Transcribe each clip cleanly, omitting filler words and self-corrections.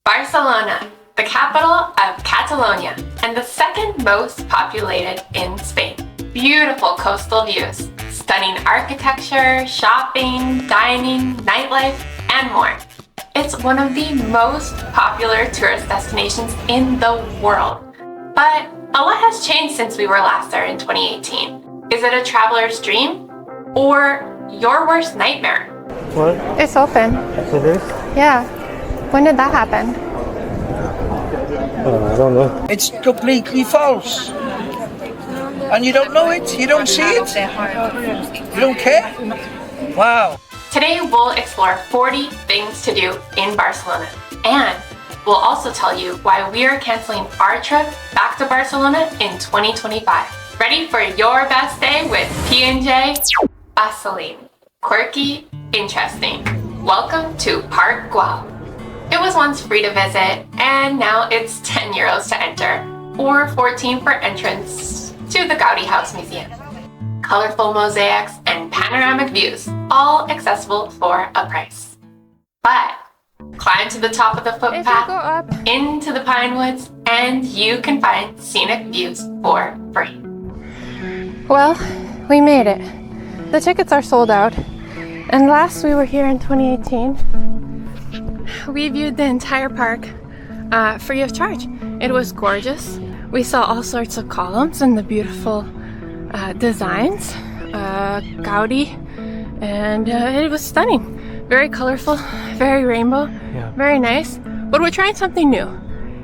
Barcelona, the capital of Catalonia and the second most populated in Spain. Beautiful coastal views, stunning architecture, shopping, dining, nightlife, and more. It's one of the most popular tourist destinations in the world. But a lot has changed since we were last there in 2018. Is it a traveler's dream or your worst nightmare? What? It's open. It is? Yeah. When did that happen? I don't know. It's completely false. And you don't know it? You don't see it? You don't care? Wow. Today we'll explore 40 things to do in Barcelona. And we'll also tell you why we are canceling our trip back to Barcelona in 2025. Ready for your best day with P&J? Bustling, quirky, interesting. Welcome to Park Güell. It was once free to visit, and now it's 10 euros to enter, or 14 for entrance to the Gaudi House Museum. Colorful mosaics and panoramic views, all accessible for a price. But climb to the top of the If you go footpath, up, into the pine woods, and you can find scenic views for free. well, we made it. The tickets are sold out. And last we were here in 2018, we viewed the entire park free of charge. It was gorgeous. We saw all sorts of columns and the beautiful designs, Gaudi, and it was stunning. Very colorful, very rainbow, very nice. But we're trying something new.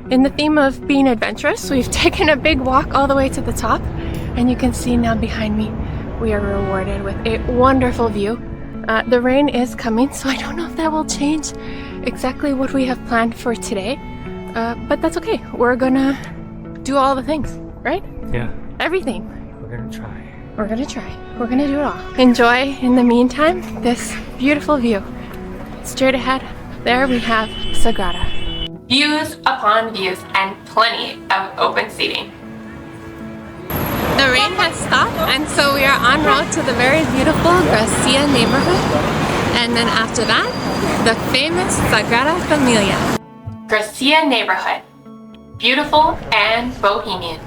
In the theme of being adventurous, we've taken a big walk all the way to the top, and you can see now behind me, we are rewarded with a wonderful view. The rain is coming, so I don't know if that will change exactly what we have planned for today, but that's okay. We're gonna do all the things, right? Yeah. Everything. We're gonna try. We're gonna try. We're gonna do it all. Enjoy, in the meantime, this beautiful view. Straight ahead, there we have Sagrada. Views upon views and plenty of open seating. The rain has stopped, and so we are en route to the very beautiful Gracia neighborhood. And then after that, the famous Sagrada Familia. Gracia neighborhood. Beautiful and bohemian.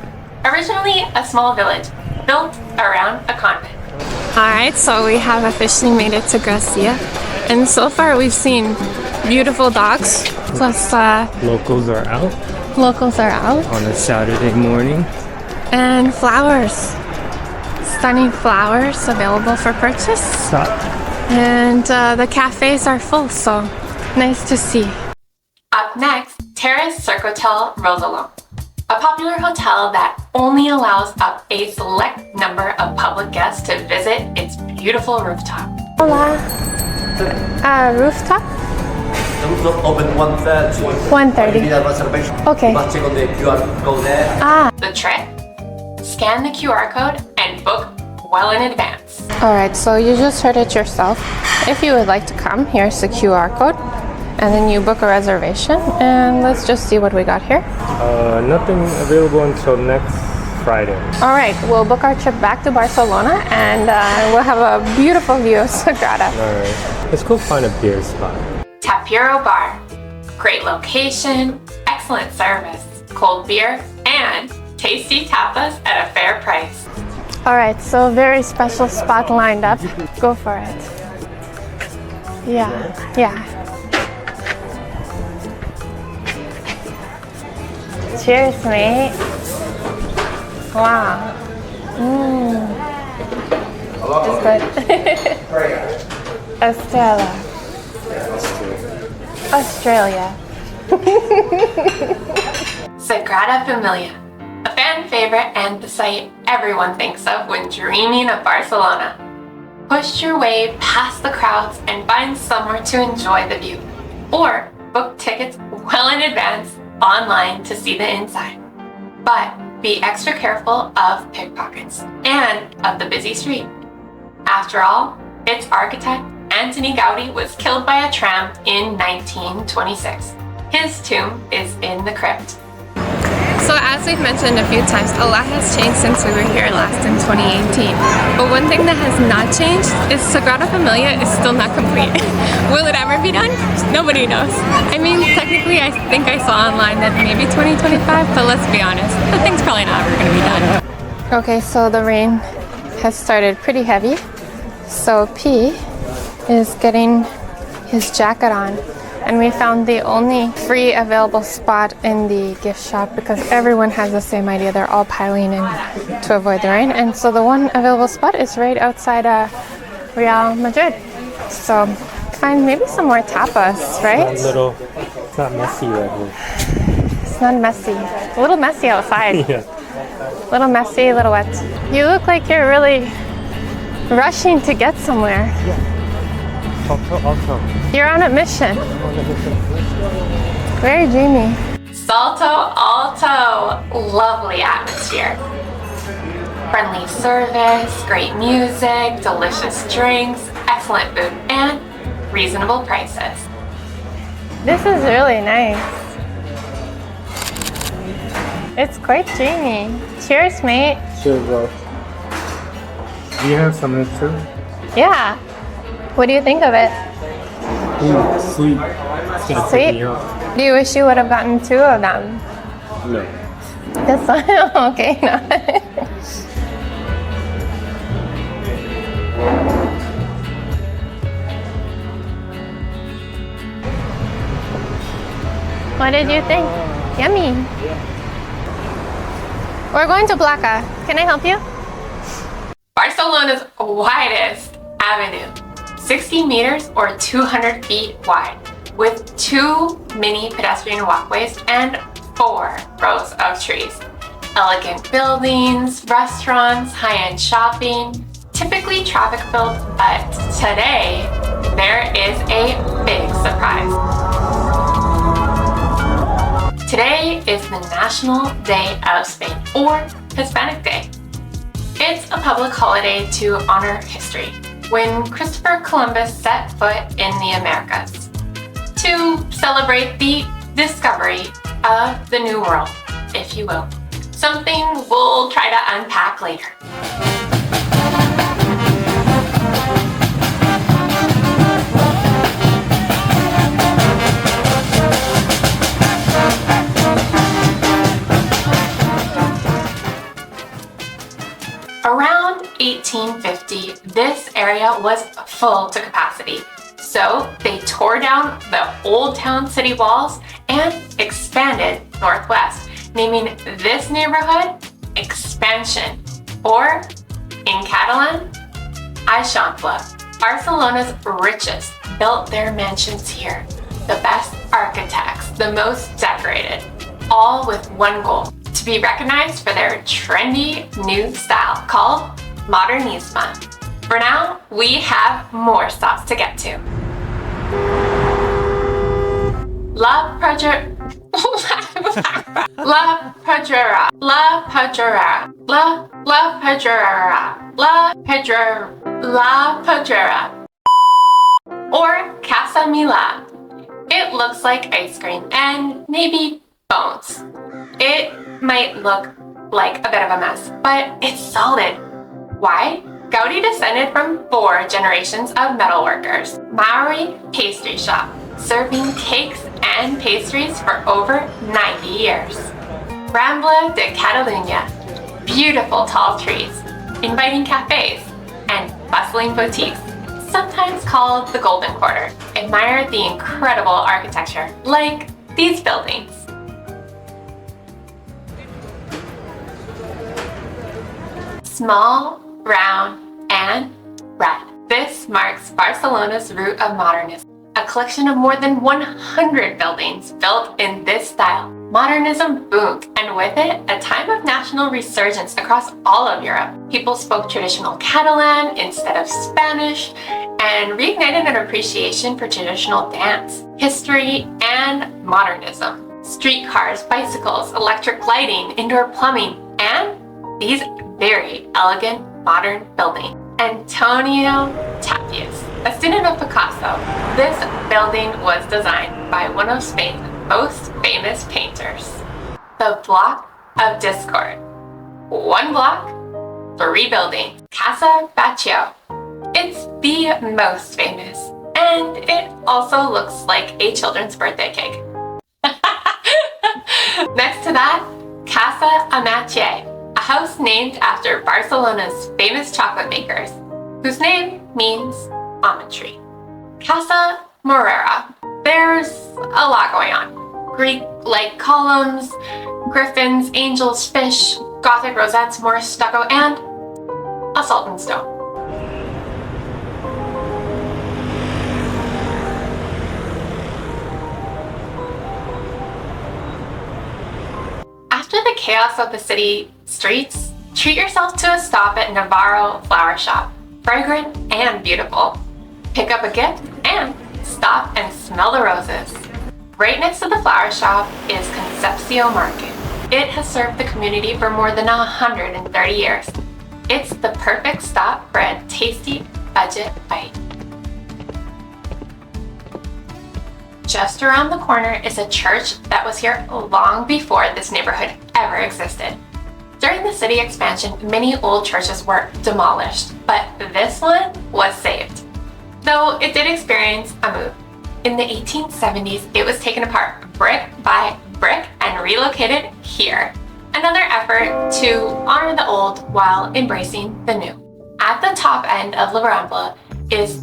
Originally a small village built around a convent. Alright, so we have officially made it to Gracia. And so far we've seen beautiful dogs, plus Locals are out locals are out, on a Saturday morning. and flowers. Stunning flowers available for purchase. Stop. And the cafes are full, so nice to see. Up next, Terrace Circotel Rosalom, a popular hotel that only allows up a select number of public guests to visit its beautiful rooftop. Hola. Rooftop? The rooftop open 1:30. 1:30. You need a reservation. Okay. You must check on the QR code there. The trick? Scan the QR code and book well in advance. Alright, so you just heard it yourself. If you would like to come, here's the QR code. And then you book a reservation. And let's just see what we got here. Nothing available until next Friday. Alright, we'll book our trip back to Barcelona and we'll have a beautiful view of Sagrada. Alright. Let's go find a beer spot. Tapiro Bar. Great location, excellent service, cold beer, and tasty tapas at a fair price. Alright, so very special spot lined up. Go for it. Yeah. Cheers, mate. Wow. It's good. Australia. Sagrada Familia, a fan favorite and the site everyone thinks of when dreaming of Barcelona. Push your way past the crowds and find somewhere to enjoy the view, or book tickets well in advance online to see the inside. But be extra careful of pickpockets and of the busy street. After all, its architect Antoni Gaudi was killed by a tram in 1926. His tomb is in the crypt. So as we've mentioned a few times, a lot has changed since we were here last in 2018. But one thing that has not changed is Sagrada Familia is still not complete. Will it ever be done? Nobody knows. I mean, technically I think I saw online that maybe 2025, but let's be honest, the thing's probably not ever going to be done. Okay, so the rain has started pretty heavy. So P is getting his jacket on. And we found the only free available spot in the gift shop because everyone has the same idea. They're all piling in to avoid the rain. And so the one available spot is right outside Real Madrid. So find maybe some more tapas, right? It's not messy right here. It's not messy. A little messy outside. Yeah. A little messy, a little wet. You look like you're really rushing to get somewhere. Also. You're on a mission. Very dreamy. Salto Alto, lovely atmosphere. Friendly service, great music, delicious drinks, excellent food, and reasonable prices. This is really nice. It's quite dreamy. Cheers, mate. Cheers, bro. Do you have some of this too? Yeah. What do you think of it? Ooh, sweet. It's gonna Sweet? pick me up. Do you wish you would have gotten 2 of them? No. This one? Okay, no. What did you think? Yummy. We're going to Blaca. Can I help you? Barcelona's widest avenue, 60 meters or 200 feet wide, with 2 mini pedestrian walkways and 4 rows of trees. Elegant buildings, restaurants, high-end shopping, typically traffic-filled, but today there is a big surprise. Today is the National Day of Spain, or Hispanic Day. It's a public holiday to honor history, when Christopher Columbus set foot in the Americas, to celebrate the discovery of the New World, if you will. Something we'll try to unpack later. Around 1850, this area was full to capacity. So they tore down the old town city walls and expanded northwest, naming this neighborhood Expansion, or in Catalan, Eixample. Barcelona's richest built their mansions here. The best architects, the most decorated, all with one goal: to be recognized for their trendy new style called Modernisme. For now, we have more stops to get to. La Pedrera, La Pedrera, La Pedrera, La Pedrera, La Pedrera, or Casa Mila. It looks like ice cream and maybe bones. It might look like a bit of a mess, but it's solid. Why? Gaudi descended from 4 generations of metalworkers. Maori pastry shop, serving cakes and pastries for over 90 years. Rambla de Catalunya, beautiful tall trees, inviting cafes, and bustling boutiques, sometimes called the Golden Quarter, admire the incredible architecture, like these buildings. Small, round, and red. This marks Barcelona's root of modernism, a collection of more than 100 buildings built in this style. Modernism boomed, and with it, a time of national resurgence across all of Europe. People spoke traditional Catalan instead of Spanish, and reignited an appreciation for traditional dance, history, and modernism. Streetcars, bicycles, electric lighting, indoor plumbing, and these very elegant modern buildings. Antonio Tapias, a student of Picasso, this building was designed by one of Spain's most famous painters. The block of discord. 1 block, 3 buildings. Casa Batlló. It's the most famous, and it also looks like a children's birthday cake. Next to that, Casa Amatller, a house named after Barcelona's famous chocolate makers, whose name means almond tree. Casa Morera. There's a lot going on. Greek-like columns, griffins, angels, fish, Gothic rosettes, Moorish stucco, and a Sultan stone. After the chaos of the city streets, treat yourself to a stop at Navarro Flower Shop. Fragrant and beautiful. Pick up a gift and stop and smell the roses. Right next to the flower shop is Concepcio Market. It has served the community for more than 130 years. It's the perfect stop for a tasty budget bite. Just around the corner is a church that was here long before this neighborhood ever existed. During the city expansion, many old churches were demolished, but this one was saved. Though it did experience a move. In the 1870s, it was taken apart brick by brick and relocated here. Another effort to honor the old while embracing the new. At the top end of La Rambla is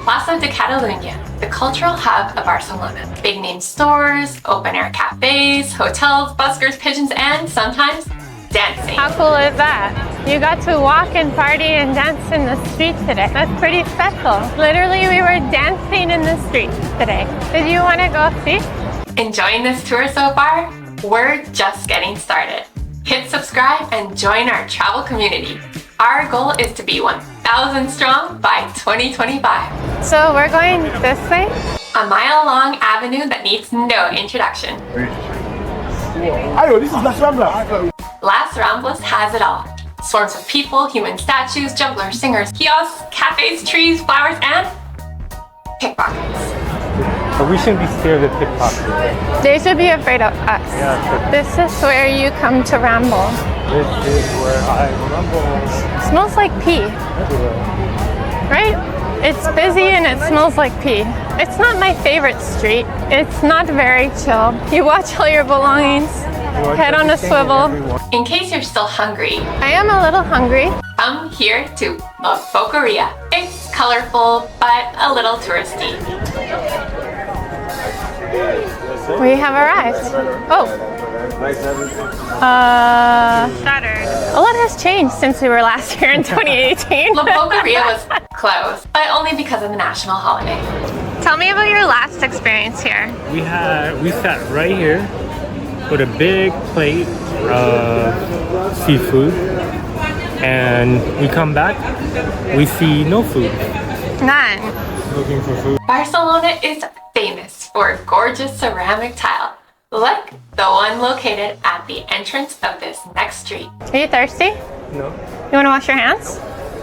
Plaça de Catalunya, the cultural hub of Barcelona. Big name stores, open air cafes, hotels, buskers, pigeons, and sometimes dancing. How cool is that? You got to walk and party and dance in the street today. That's pretty special. Literally, we were dancing in the street today. Did you want to go see? Enjoying this tour so far? We're just getting started. Hit subscribe and join our travel community. Our goal is to be 1,000 strong by 2025. So we're going this way? A mile-long avenue that needs no introduction. Ayo, this is Las Ramblas. Las Ramblas has it all. Swarms of people, human statues, jugglers, singers, kiosks, cafes, trees, flowers, and pickpockets. But we shouldn't be scared of pickpockets. They should be afraid of us. Yeah, This is where you come to ramble. this is where I rumble. Smells like pee, Everywhere. right? It's busy and it smells like pee. It's not my favorite street. It's not very chill. You watch all your belongings, head on a swivel. In case you're still hungry, I am a little hungry. come here to La Boqueria. It's colorful, but a little touristy. We have arrived. Oh. Shuttered. A lot has changed since we were last here in 2018. La Boqueria was closed, but only because of the national holiday. Tell me about your last experience here. We sat right here with a big plate of seafood, and we come back, we see no food. None. Looking for food. Barcelona is famous for gorgeous ceramic tile, like the one located at the entrance of this next street. Are you thirsty? No. You want to wash your hands?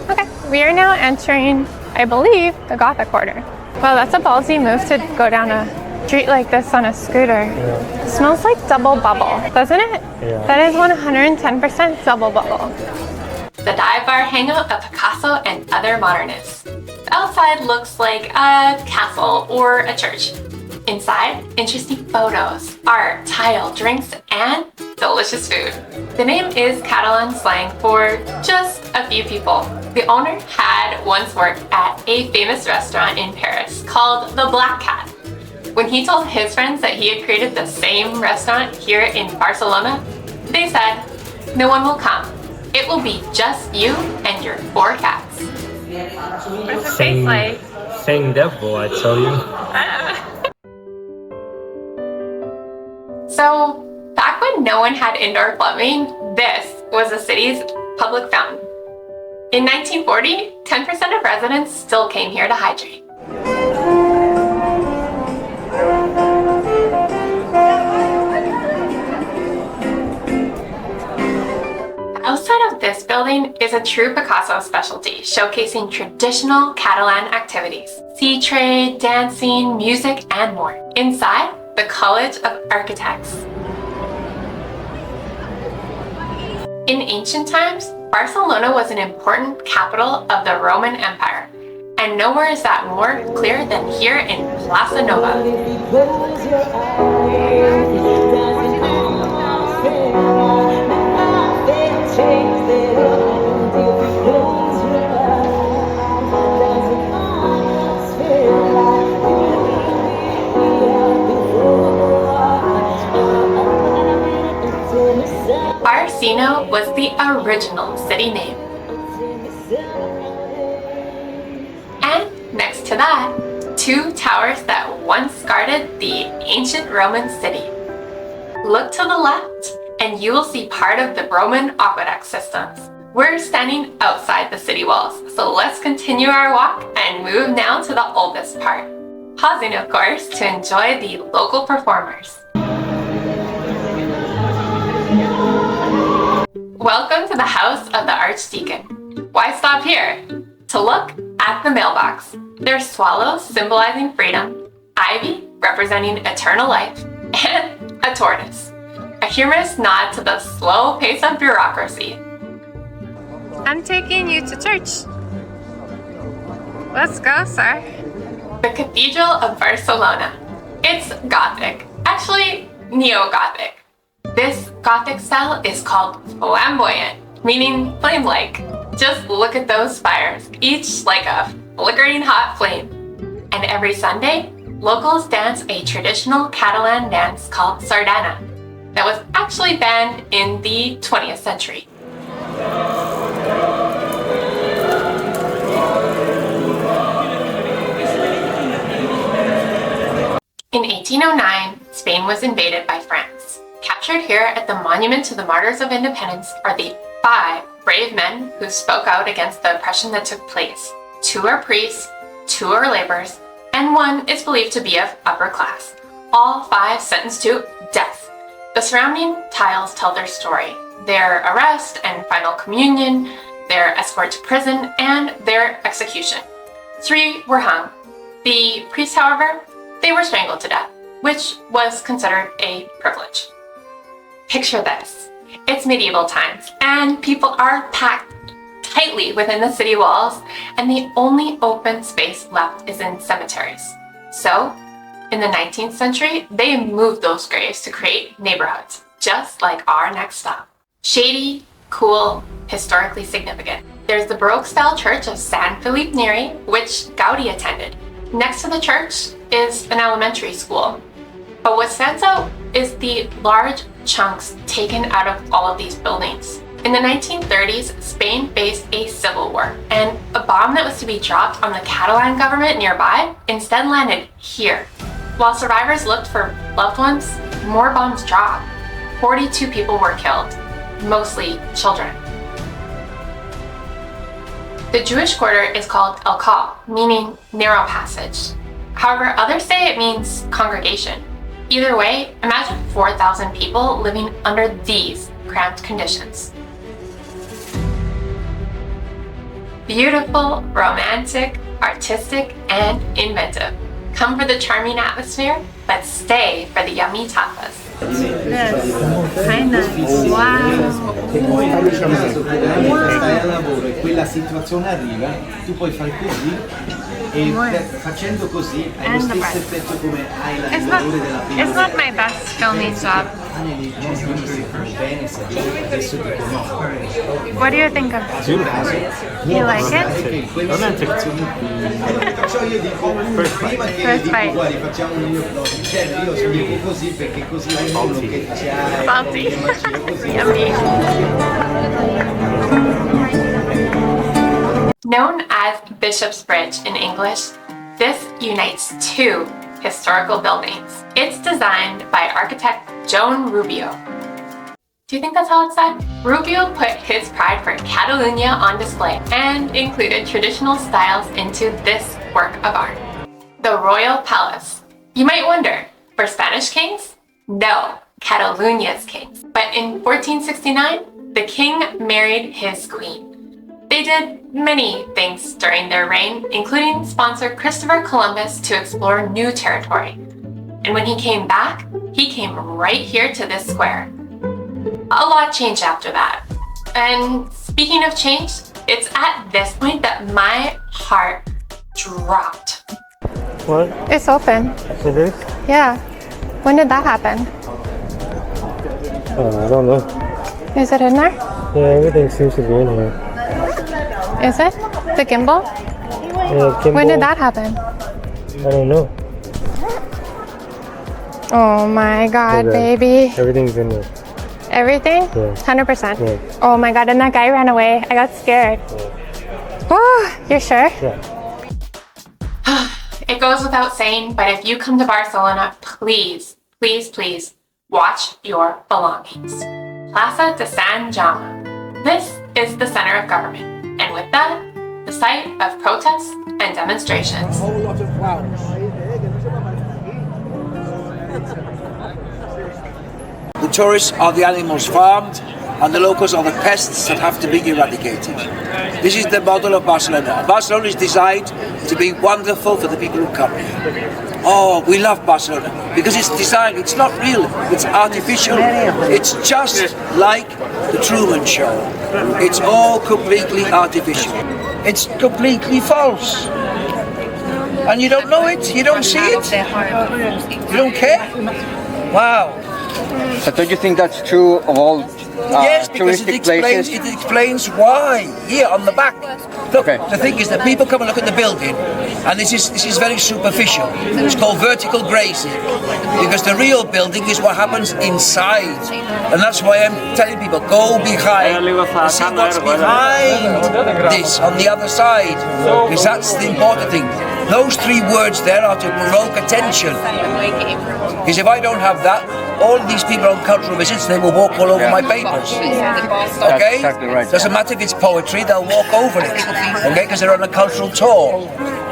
Okay. We are now entering, I believe, the Gothic Quarter. Wow, that's a ballsy move to go down a street like this on a scooter. Yeah. It smells like double bubble, doesn't it? Yeah. That is 110% double bubble. The dive bar hangout of Picasso and other modernists. The outside looks like a castle or a church. Inside, interesting photos, art, tile, drinks, and delicious food. The name is Catalan slang for just a few people. The owner had once worked at a famous restaurant in Paris called The Black Cat. When he told his friends that he had created the same restaurant here in Barcelona, they said, "No one will come. It will be just you and your 4 cats." What does it taste like? Saying devil, I tell you. So, back when no one had indoor plumbing, this was the city's public fountain. In 1940, 10% of residents still came here to hydrate. Outside of this building is a true Picasso specialty, showcasing traditional Catalan activities, sea trade, dancing, music, and more. Inside, the College of Architects. In ancient times, Barcelona was an important capital of the Roman Empire, and nowhere is that more clear than here in Plaza Nova. Barcino was the original city name. And next to that, two towers that once guarded the ancient Roman city. Look to the left and you will see part of the Roman aqueduct systems. We're standing outside the city walls, so let's continue our walk and move now to the oldest part. Pausing, of course, to enjoy the local performers. Welcome to the house of the Archdeacon. Why stop here? To look at the mailbox. There's swallows symbolizing freedom, ivy representing eternal life, and a tortoise. A humorous nod to the slow pace of bureaucracy. I'm taking you to church. Let's go, sir. The Cathedral of Barcelona. It's Gothic, actually neo-Gothic. This Gothic style is called flamboyant, meaning flame-like. Just look at those spires, each like a flickering hot flame. And every Sunday, locals dance a traditional Catalan dance called sardana that was actually banned in the 20th century. In 1809, Spain was invaded by France. Captured here at the Monument to the Martyrs of Independence are the 5 brave men who spoke out against the oppression that took place. 2 are priests, 2 are laborers, and 1 is believed to be of upper class. All 5 sentenced to death. The surrounding tiles tell their story: their arrest and final communion, their escort to prison, and their execution. 3 were hung. The priests, however, they were strangled to death, which was considered a privilege. Picture this. It's medieval times, and people are packed tightly within the city walls, and the only open space left is in cemeteries. So, in the 19th century, they moved those graves to create neighborhoods, just like our next stop. Shady, cool, historically significant. There's the Baroque-style church of San Felipe Neri, which Gaudi attended. Next to the church is an elementary school. But what stands out is the large chunks taken out of all of these buildings. In the 1930s, Spain faced a civil war, and a bomb that was to be dropped on the Catalan government nearby instead landed here. While survivors looked for loved ones, more bombs dropped. 42 people were killed, mostly children. The Jewish quarter is called El Kal, meaning narrow passage. However, others say it means congregation. Either way, imagine 4,000 people living under these cramped conditions. Beautiful, romantic, artistic, and inventive. Come for the charming atmosphere, but stay for the yummy tapas. This kind of wow. E poi nel caso che stai al lavoro e quella situazione arriva, tu puoi fare così e facendo così hai lo stesso effetto come hai il valore della prima. It's not my best filming job. Bene, adesso ti conosco. What do you think of it? You like it? Perciò io dico, prima che dico guardi facciamo un io dico così perché così hai uno che c'hai Salty. così. Yummy. Known as Bishop's Bridge in English, this unites 2 historical buildings. It's designed by architect Joan Rubio. Do you think that's how it's said? Rubio put his pride for Catalunya on display and included traditional styles into this work of art. The Royal Palace. You might wonder, for Spanish kings? No, Catalunya's kings. But in 1469, the king married his queen. They did many things during their reign, including sponsor Christopher Columbus to explore new territory. And when he came back, he came right here to this square. A lot changed after that. And speaking of change, it's at this point that my heart dropped. What? It's open. It is? Yeah. When did that happen? I don't know. Is it in there? Yeah, everything seems to be in here. Is it? The gimbal? Yeah, gimbal. When did that happen? I don't know. Oh my God, Okay. baby. Everything's in there. Everything? Yeah. 100%. Yeah. Oh my God, and that guy ran away. I got scared. Oh, you're sure? Yeah. It goes without saying, but if you come to Barcelona, please, please, please watch your belongings. Plaça de Sant Jaume. This is the center of government, and with that, the site of protests and demonstrations. whole lot of flowers. The tourists are the animals farmed, and the locals are the pests that have to be eradicated. This is the model of Barcelona. Barcelona is designed to be wonderful for the people who come here. Oh, we love Barcelona because it's designed, it's not real, it's artificial. It's just like the Truman Show. It's all completely artificial. It's completely false. And you don't know it, you don't see it, you don't care. Wow. So don't you think that's true of all Yes, because touristic it explains why. Here on the back. Look, Okay. the thing is that people come and look at the building, and this is very superficial. It's called vertical grazing, because the real building is what happens inside, and that's why I'm telling people go behind and see what's behind this on the other side, because that's the important thing. Those three words there are to provoke attention. Because if I don't have that, all of these people on cultural visits, they will walk all over my papers. Okay? exactly right. Doesn't matter if it's poetry, they'll walk over it. Okay? Because they're on a cultural tour.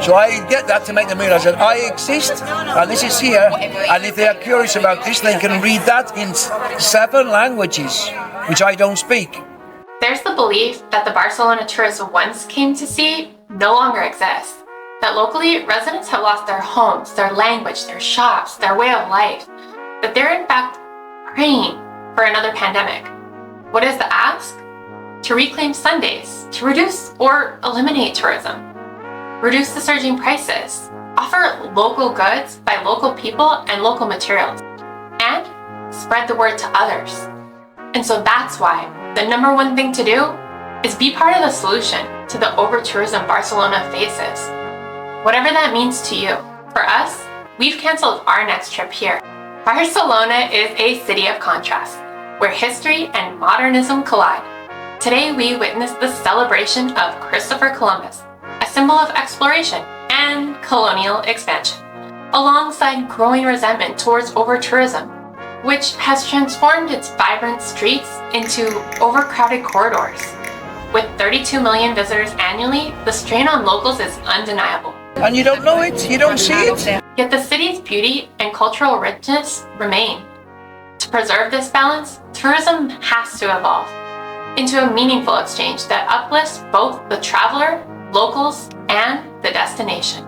So I get that to make them realize that I exist, and this is here. And if they are curious about this, they can read that in 7 languages, which I don't speak. There's the belief that the Barcelona tourists once came to see no longer exists. That locally, residents have lost their homes, their language, their shops, their way of life. That they're in fact praying for another pandemic. What is the ask? To reclaim Sundays, to reduce or eliminate tourism, reduce the surging prices, offer local goods by local people and local materials, and spread the word to others. And so that's why the number one thing to do is be part of the solution to the over-tourism Barcelona faces. Whatever that means to you. For us, we've canceled our next trip here. Barcelona is a city of contrast, where history and modernism collide. Today we witness the celebration of Christopher Columbus, a symbol of exploration and colonial expansion, alongside growing resentment towards over-tourism, which has transformed its vibrant streets into overcrowded corridors. With 32 million visitors annually, the strain on locals is undeniable. And you don't know it, you don't see it. Yet the city's beauty and cultural richness remain. To preserve this balance, tourism has to evolve into a meaningful exchange that uplifts both the traveler, locals, and the destination.